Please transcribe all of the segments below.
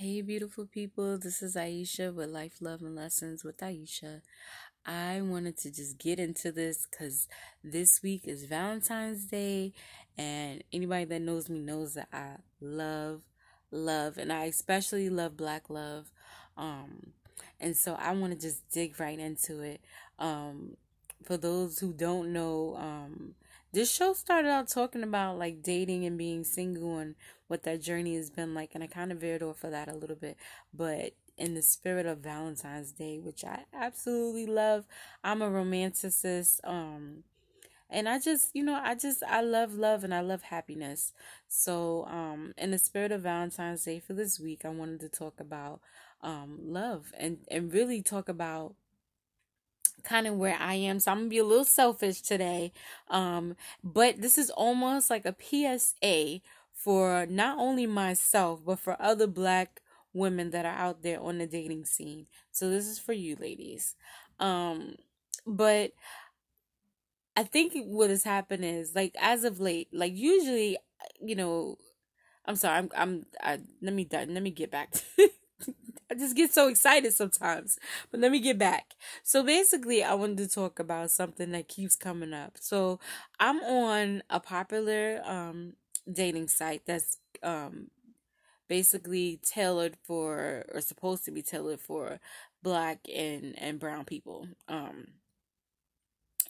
Hey, beautiful people. This is Aisha with Life, Love, and Lessons with Aisha. I wanted to just get into this because this week is Valentine's Day, and anybody that knows me knows that I love, and I especially love Black love. Um, and so I want to just dig right into it. For those who don't know, this show started out talking about like dating and being single and what that journey has been like, and I kind of veered off of that a little bit, but in the spirit of Valentine's Day, which I absolutely love. I'm a romanticist. And I love love and I love happiness. So, in the spirit of Valentine's Day for this week, I wanted to talk about love and really talk about kind of where I am. So I'm gonna be a little selfish today. But this is almost like a PSA for not only myself, but for other Black women that are out there on the dating scene. So this is for you ladies. But I think what has happened is like as of late, like usually, you know, I'm sorry, let me get back. I just get so excited sometimes. But let me get back. So basically, I wanted to talk about something that keeps coming up. So I'm on a popular dating site that's basically tailored for, or supposed to be tailored for, Black and brown people.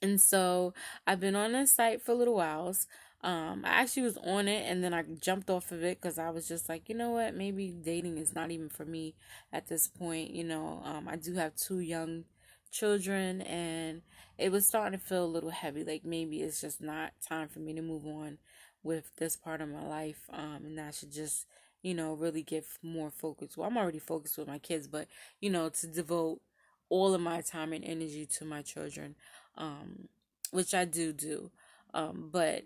And so I've been on this site for a little whiles. I actually was on it and then I jumped off of it because I was just like, you know what, maybe dating is not even for me at this point. I do have two young children and it was starting to feel a little heavy. Like maybe it's just not time for me to move on with this part of my life. And I should just, really get more focused. Well, I'm already focused with my kids, but, to devote all of my time and energy to my children, um, which I do. But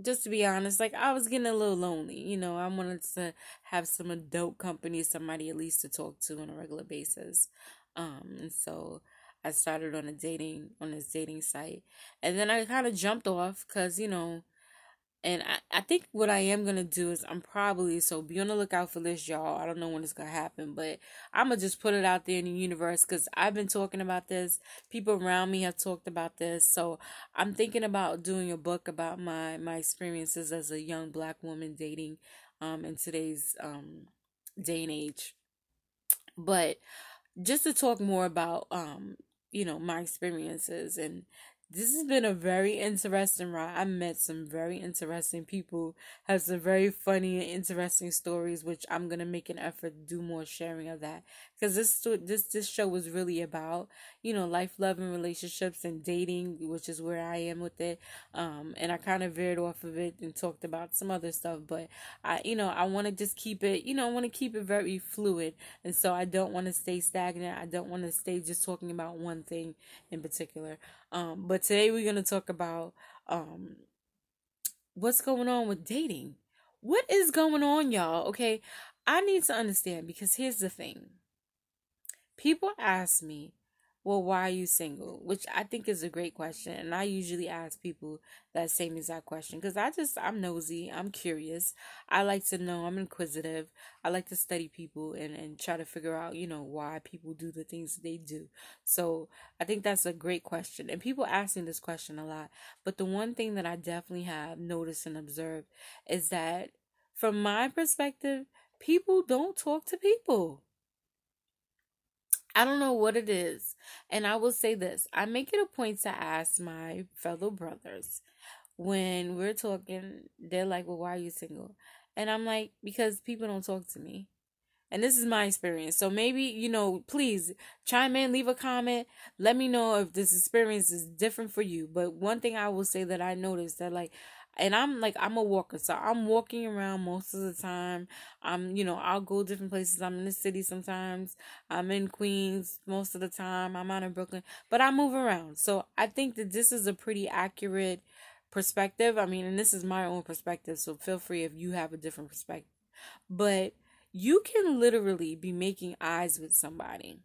just to be honest, like I was getting a little lonely. I wanted to have some adult company, somebody at least to talk to on a regular basis. And so I started on this dating site, and then I kind of jumped off because and I think what I am gonna do is I'm probably, so be on the lookout for this, y'all. I don't know when it's gonna happen, but I'm gonna just put it out there in the universe because I've been talking about this. People around me have talked about this, so I'm thinking about doing a book about my experiences as a young Black woman dating, in today's day and age. But just to talk more about my experiences, and this has been a very interesting ride. I met some very interesting people, have some very funny and interesting stories, which I'm gonna make an effort to do more sharing of that, because this show was really about life, love, and relationships and dating, which is where I am with it. And I kind of veered off of it and talked about some other stuff, but I want to just keep it, I want to keep it very fluid, and so I don't want to stay stagnant. I don't want to stay just talking about one thing in particular. But today we're going to talk about um, what's going on with dating. What is going on, y'all? Okay, I need to understand, because here's the thing. People ask me, well, why are you single? Which I think is a great question. And I usually ask people that same exact question because I'm nosy. I'm curious. I like to know. I'm inquisitive. I like to study people and try to figure out, why people do the things they do. So I think that's a great question. And people ask me this question a lot. But the one thing that I definitely have noticed and observed is that from my perspective, people don't talk to people. I don't know what it is. And I will say this, I make it a point to ask my fellow brothers when we're talking, they're like, well, why are you single? And I'm like, because people don't talk to me. And this is my experience. So maybe, please chime in, leave a comment. Let me know if this experience is different for you. But one thing I will say that I noticed that, like, and I'm a walker. So I'm walking around most of the time. I'll go different places. I'm in the city sometimes. I'm in Queens most of the time. I'm out in Brooklyn. But I move around. So I think that this is a pretty accurate perspective. I mean, and this is my own perspective. So feel free if you have a different perspective. But you can literally be making eyes with somebody.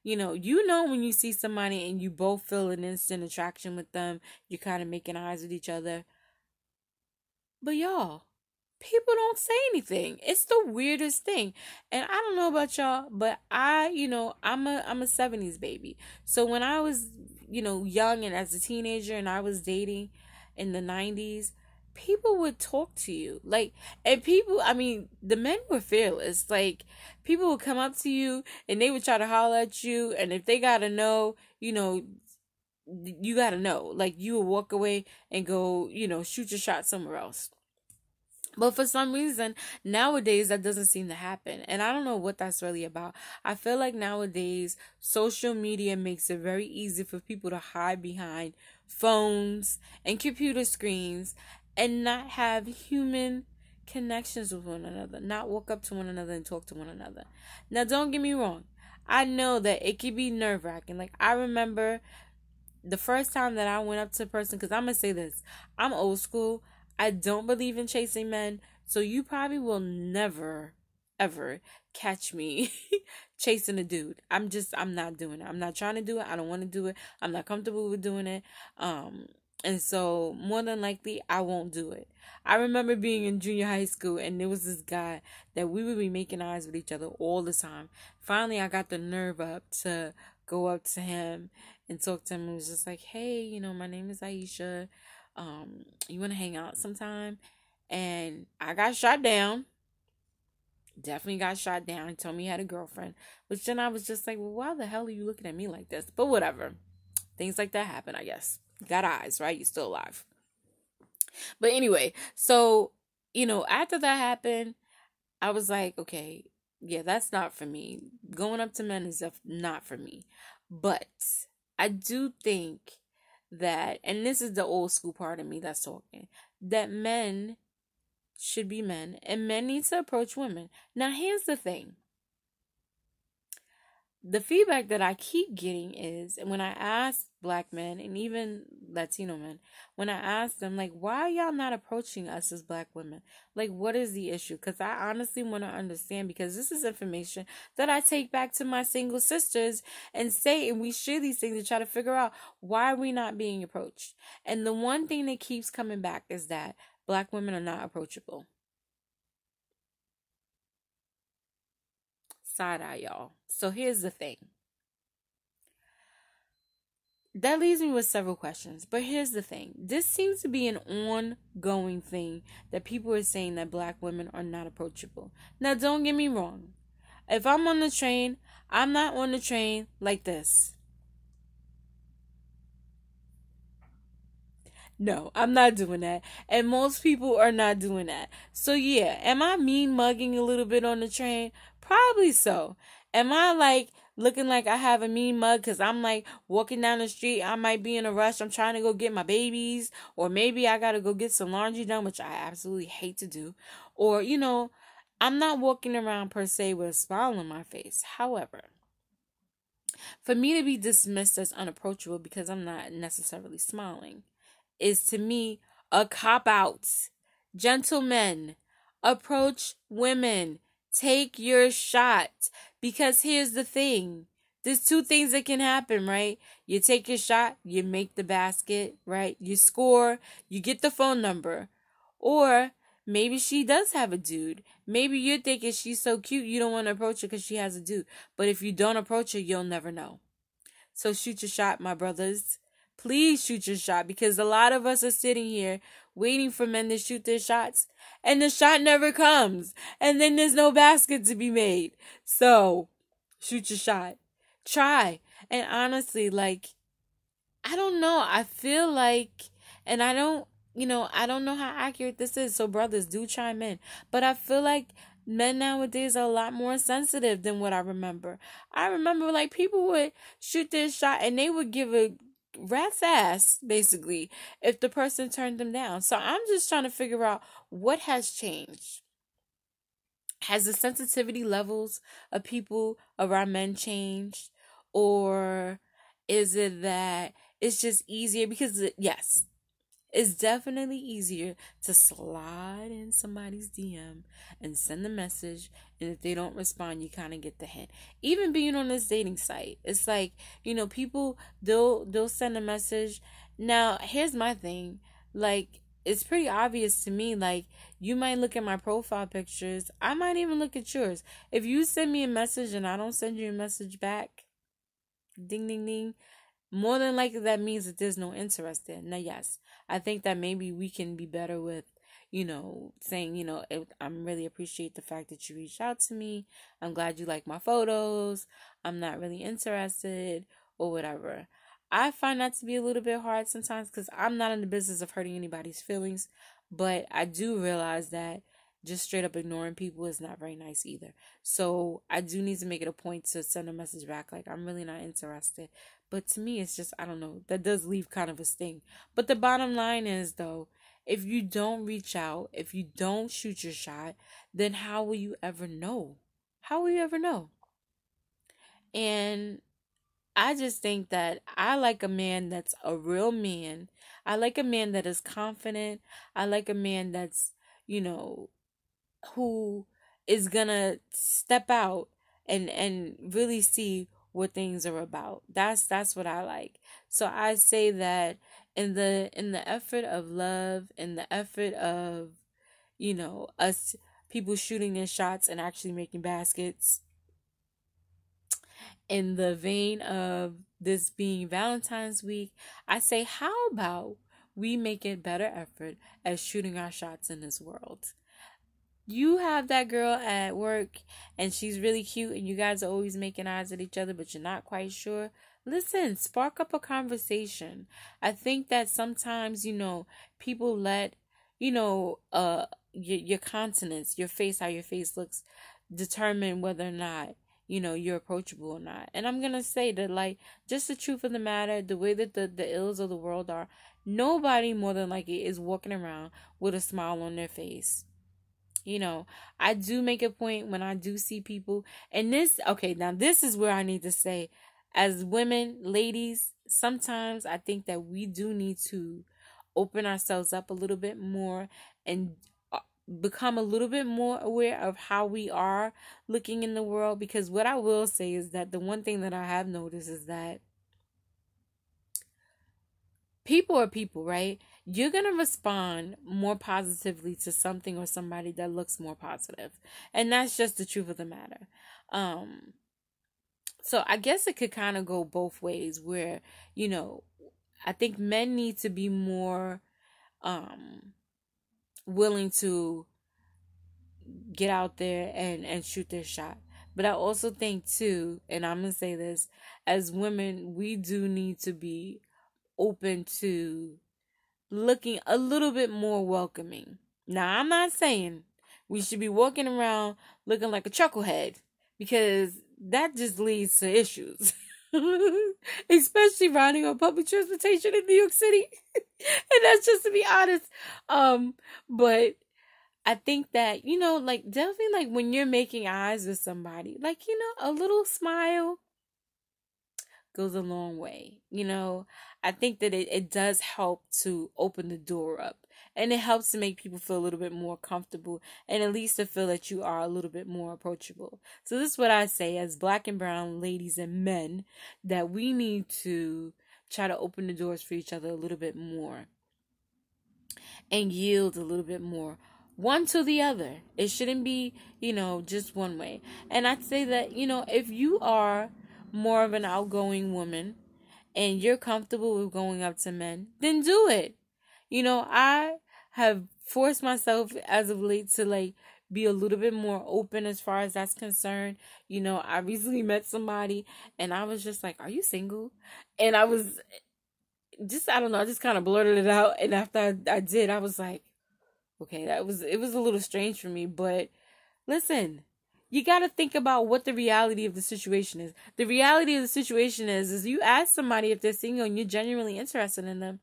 When you see somebody and you both feel an instant attraction with them, you're kind of making eyes with each other. But y'all, people don't say anything. It's the weirdest thing. And I don't know about y'all, but I'm a 70s baby. So when I was, young and as a teenager and I was dating in the 90s, people would talk to you. Like, and people, I mean, the men were fearless. Like, people would come up to you and they would try to holler at you, and if they got to know, you got to know. Like, you would walk away and go, shoot your shot somewhere else. But for some reason, nowadays, that doesn't seem to happen. And I don't know what that's really about. I feel like nowadays, social media makes it very easy for people to hide behind phones and computer screens and not have human connections with one another, not walk up to one another and talk to one another. Now, don't get me wrong. I know that it can be nerve-wracking. Like, I remember the first time that I went up to a person, because I'm going to say this, I'm old school. I don't believe in chasing men, so you probably will never, ever catch me chasing a dude. I'm not doing it. I'm not trying to do it. I don't want to do it. I'm not comfortable with doing it. And so more than likely, I won't do it. I remember being in junior high school, and there was this guy that we would be making eyes with each other all the time. Finally, I got the nerve up to go up to him and talk to him. It was just like, hey, my name is Aisha. You want to hang out sometime? And I got shot down. Definitely got shot down. He told me he had a girlfriend. Which then I was just like, well, why the hell are you looking at me like this? But whatever. Things like that happen, I guess. You got eyes, right? You're still alive. But anyway, so, after that happened, I was like, okay, yeah, that's not for me. Going up to men is not for me. But I do think that, and this is the old school part of me that's talking, that men should be men and men need to approach women. Now, here's the thing. The feedback that I keep getting is when I ask black men and even Latino men, when I ask them, like, why are y'all not approaching us as black women? Like, what is the issue? Because I honestly want to understand, because this is information that I take back to my single sisters and say, and we share these things to try to figure out why are we not being approached. And the one thing that keeps coming back is that black women are not approachable. Side eye, y'all. So here's the thing. That leaves me with several questions. But here's the thing. This seems to be an ongoing thing that people are saying that black women are not approachable. Now, don't get me wrong. If I'm on the train, I'm not on the train like this. No, I'm not doing that. And most people are not doing that. So yeah, am I mean mugging a little bit on the train? Probably so. Am I like looking like I have a mean mug because I'm like walking down the street? I might be in a rush. I'm trying to go get my babies. Or maybe I got to go get some laundry done, which I absolutely hate to do. Or, I'm not walking around per se with a smile on my face. However, for me to be dismissed as unapproachable because I'm not necessarily smiling is to me a cop out. Gentlemen, approach women. Take your shot. Because here's the thing. There's two things that can happen, right? You take your shot, you make the basket, right? You score, you get the phone number. Or maybe she does have a dude. Maybe you're thinking she's so cute you don't want to approach her because she has a dude. But if you don't approach her, you'll never know. So shoot your shot, my brothers. Please shoot your shot, because a lot of us are sitting here waiting for men to shoot their shots, and the shot never comes, and then there's no basket to be made. So shoot your shot. Try. And honestly, like, I don't know. I feel like, and I don't know how accurate this is, so brothers, do chime in. But I feel like men nowadays are a lot more sensitive than what I remember. I remember, like, people would shoot their shot and they would give a rat's ass, basically, if the person turned them down. So I'm just trying to figure out what has changed. Has the sensitivity levels of people around men changed? Or is it that it's just easier? Because, yes, it's definitely easier to slide in somebody's DM and send a message, and if they don't respond, you kind of get the hint. Even being on this dating site, it's like, people, they'll send a message. Now, here's my thing. Like, it's pretty obvious to me. Like, you might look at my profile pictures. I might even look at yours. If you send me a message and I don't send you a message back, ding, ding, ding, more than likely that means that there's no interest there. Now, yes, I think that maybe we can be better with, saying, I'm really appreciate the fact that you reached out to me. I'm glad you like my photos. I'm not really interested or whatever. I find that to be a little bit hard sometimes because I'm not in the business of hurting anybody's feelings, but I do realize that just straight up ignoring people is not very nice either. So I do need to make it a point to send a message back like, I'm really not interested. But to me, it's just, I don't know, that does leave kind of a sting. But the bottom line is, though, if you don't reach out, if you don't shoot your shot, then how will you ever know? How will you ever know? And I just think that I like a man that's a real man. I like a man that is confident. I like a man that's, who is gonna step out and really see what things are about. That's what I like. So I say that in the effort of love, in the effort of, us people shooting their shots and actually making baskets, in the vein of this being Valentine's week, I say, how about we make it better effort at shooting our shots in this world? You have that girl at work and she's really cute and you guys are always making eyes at each other, but you're not quite sure. Listen, spark up a conversation. I think that sometimes, people let, your countenance, your face, how your face looks, determine whether or not, you're approachable or not. And I'm going to say that, like, just the truth of the matter, the way that the ills of the world are, nobody more than likely is walking around with a smile on their face. I do make a point when I do see people, and now this is where I need to say, as women, ladies, sometimes I think that we do need to open ourselves up a little bit more and become a little bit more aware of how we are looking in the world. Because what I will say is that the one thing that I have noticed is that people are people, right? You're going to respond more positively to something or somebody that looks more positive. And that's just the truth of the matter. So I guess it could kind of go both ways where, I think men need to be more willing to get out there and shoot their shot. But I also think too, and I'm going to say this, as women, we do need to be open to looking a little bit more welcoming. Now, I'm not saying we should be walking around looking like a chucklehead, because that just leads to issues. Especially riding on public transportation in New York City. And that's just to be honest. But I think that, like, definitely, like, when you're making eyes with somebody, like, a little smile goes a long way. I think that it does help to open the door up, and it helps to make people feel a little bit more comfortable, and at least to feel that you are a little bit more approachable. So this is what I say as Black and brown ladies and men, that we need to try to open the doors for each other a little bit more and yield a little bit more one to the other. It shouldn't be, just one way. And I'd say that, if you are more of an outgoing woman and you're comfortable with going up to men, then do it. I have forced myself as of late to, like, be a little bit more open as far as that's concerned. I recently met somebody and I was just like, are you single? And I was just, I don't know, I just kind of blurted it out. And after I did, I was like, okay, it was a little strange for me. But listen, you got to think about what the reality of the situation is. The reality of the situation is you ask somebody if they're single and you're genuinely interested in them,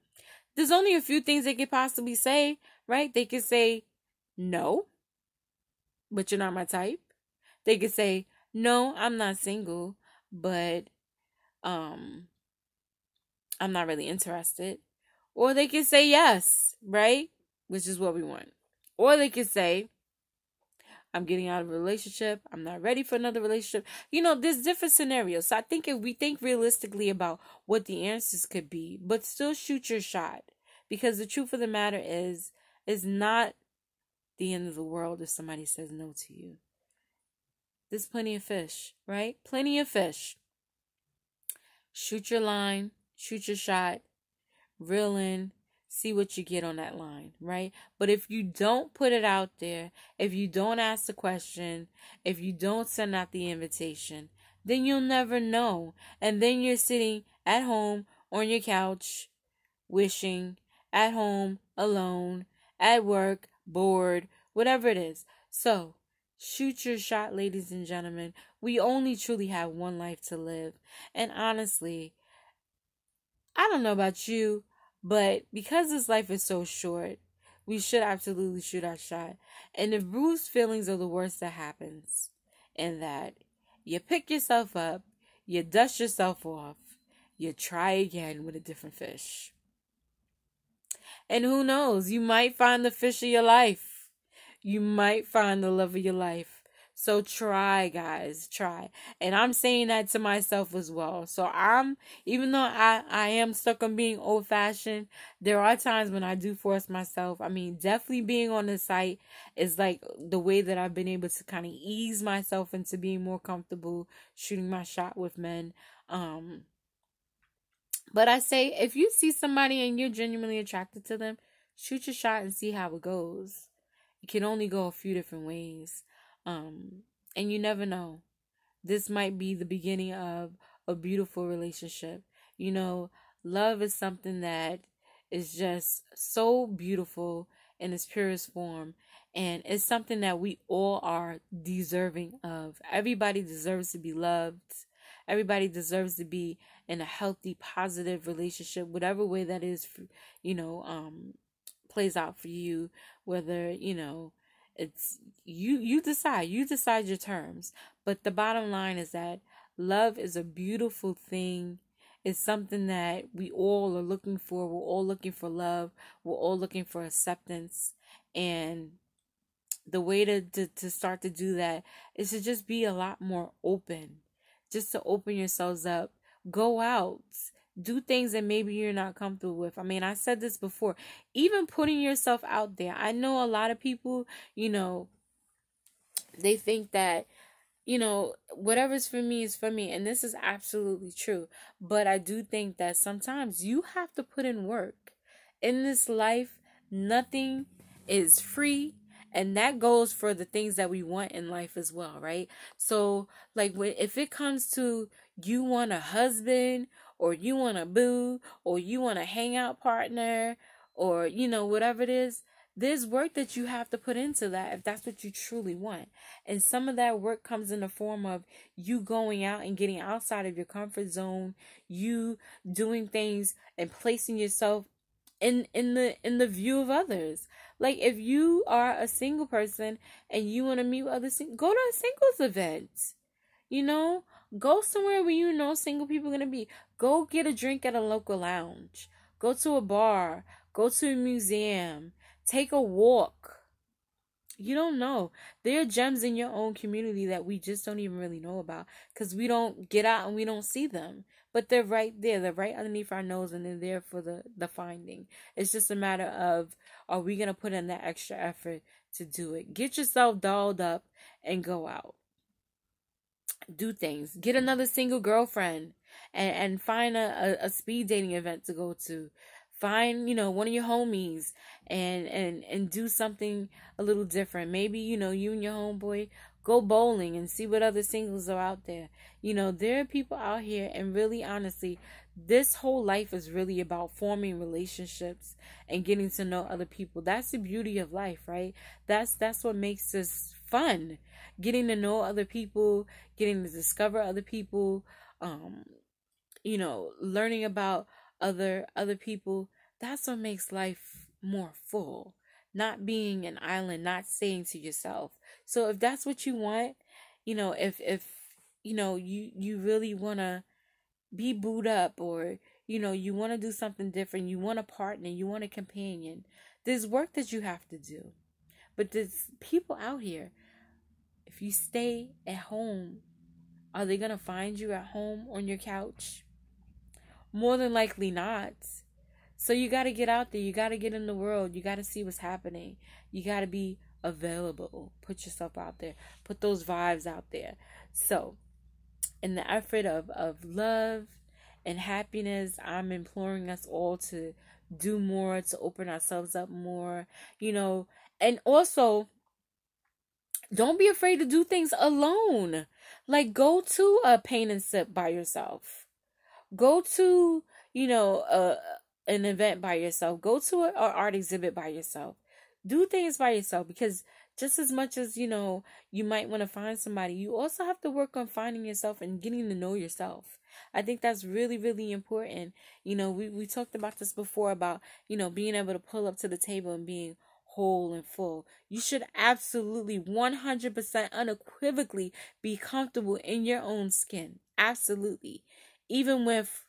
there's only a few things they could possibly say, right? They could say, no, but you're not my type. They could say, no, I'm not single, but I'm not really interested. Or they could say yes, right? Which is what we want. Or they could say, I'm getting out of a relationship. I'm not ready for another relationship. There's different scenarios. So I think if we think realistically about what the answers could be, but still shoot your shot. Because the truth of the matter is, it's not the end of the world if somebody says no to you. There's plenty of fish, right? Plenty of fish. Shoot your line, shoot your shot, reel in, see what you get on that line, right? But if you don't put it out there, if you don't ask the question, if you don't send out the invitation, then you'll never know. And then you're sitting at home on your couch, wishing, at home, alone, at work, bored, whatever it is. So, shoot your shot, ladies and gentlemen. We only truly have one life to live. And honestly, I don't know about you, but because this life is so short, we should absolutely shoot our shot. And the bruised feelings are the worst that happens. In that you pick yourself up, you dust yourself off, you try again with a different fish. And who knows, you might find the fish of your life. You might find the love of your life. So try, guys, try. And I'm saying that to myself as well. So even though I am stuck on being old fashioned, there are times when I do force myself. I mean, definitely being on the site is like the way that I've been able to kind of ease myself into being more comfortable shooting my shot with men. But I say, if you see somebody and you're genuinely attracted to them, shoot your shot and see how it goes. It can only go a few different ways. And you never know. This might be the beginning of a beautiful relationship. You know, love is something that is just so beautiful in its purest form. And it's something that we all are deserving of. Everybody deserves to be loved. Everybody deserves to be in a healthy, positive relationship, whatever way that is, plays out for you. Whether, it's you decide your terms. But the bottom line is that love is a beautiful thing. It's something that we all are looking for. We're all looking for love. We're all looking for acceptance. And the way to start to do that is to just be a lot more open. Just to open yourselves up. Go out. Do things that maybe you're not comfortable with. I mean, I said this before. Even putting yourself out there. I know a lot of people, they think that, whatever's for me is for me. And this is absolutely true. But I do think that sometimes you have to put in work. In this life, nothing is free. And that goes for the things that we want in life as well, right? So, like, if it comes to you want a husband, or you want a boo, or you want a hangout partner, or, whatever it is, there's work that you have to put into that if that's what you truly want. And some of that work comes in the form of you going out and getting outside of your comfort zone, you doing things and placing yourself in the view of others. Like, if you are a single person and you want to meet with others, go to a singles event. Go somewhere where single people are going to be. Go get a drink at a local lounge. Go to a bar. Go to a museum. Take a walk. You don't know. There are gems in your own community that we just don't even really know about because we don't get out and we don't see them. But they're right there. They're right underneath our nose and they're there for the finding. It's just a matter of, are we going to put in that extra effort to do it? Get yourself dolled up and go out. Do things. Get another single girlfriend and find a speed dating event to go to. Find, one of your homies and do something a little different. Maybe, you and your homeboy go bowling and see what other singles are out there. There are people out here, and really honestly, this whole life is really about forming relationships and getting to know other people. That's the beauty of life, right? That's what makes this fun. Getting to know other people, getting to discover other people, learning about other people. That's what makes life more full. Not being an island, not staying to yourself. So if that's what you want, if you really want to be booed up, or you want to do something different, you want a partner, you want a companion, there's work that you have to do. But there's people out here. If you stay at home, are they going to find you at home on your couch? More than likely not. So you got to get out there. You got to get in the world. You got to see what's happening. You got to be available. Put yourself out there. Put those vibes out there. So, in the effort of love and happiness, I'm imploring us all to do more, to open ourselves up more, and also don't be afraid to do things alone. Like, go to a paint and sip by yourself. Go to, an event by yourself. Go to an art exhibit by yourself. Do things by yourself, because just as much as, you might want to find somebody, you also have to work on finding yourself and getting to know yourself. I think that's really, really important. We talked about this before about, being able to pull up to the table and being whole and full. You should absolutely 100% unequivocally be comfortable in your own skin. Absolutely. Even with,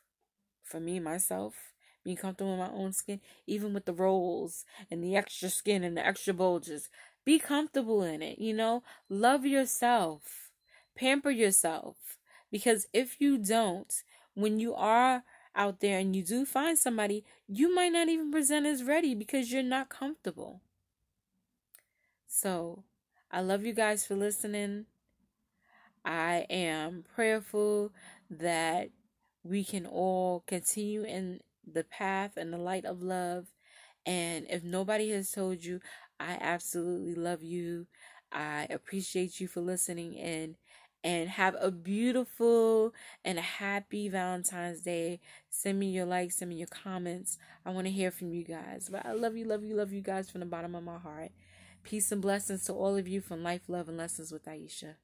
for me, myself, being comfortable in my own skin, even with the rolls and the extra skin and the extra bulges, be comfortable in it, love yourself, pamper yourself, because if you don't, when you are out there and you do find somebody, you might not even present as ready because you're not comfortable. So, I love you guys for listening. I am prayerful that we can all continue in the path and the light of love. And if nobody has told you, I absolutely love you. I appreciate you for listening in. And have a beautiful and a happy Valentine's Day. Send me your likes, send me your comments. I want to hear from you guys. But I love you, love you, love you guys from the bottom of my heart. Peace and blessings to all of you from Life, Love, and Lessons with Aisha.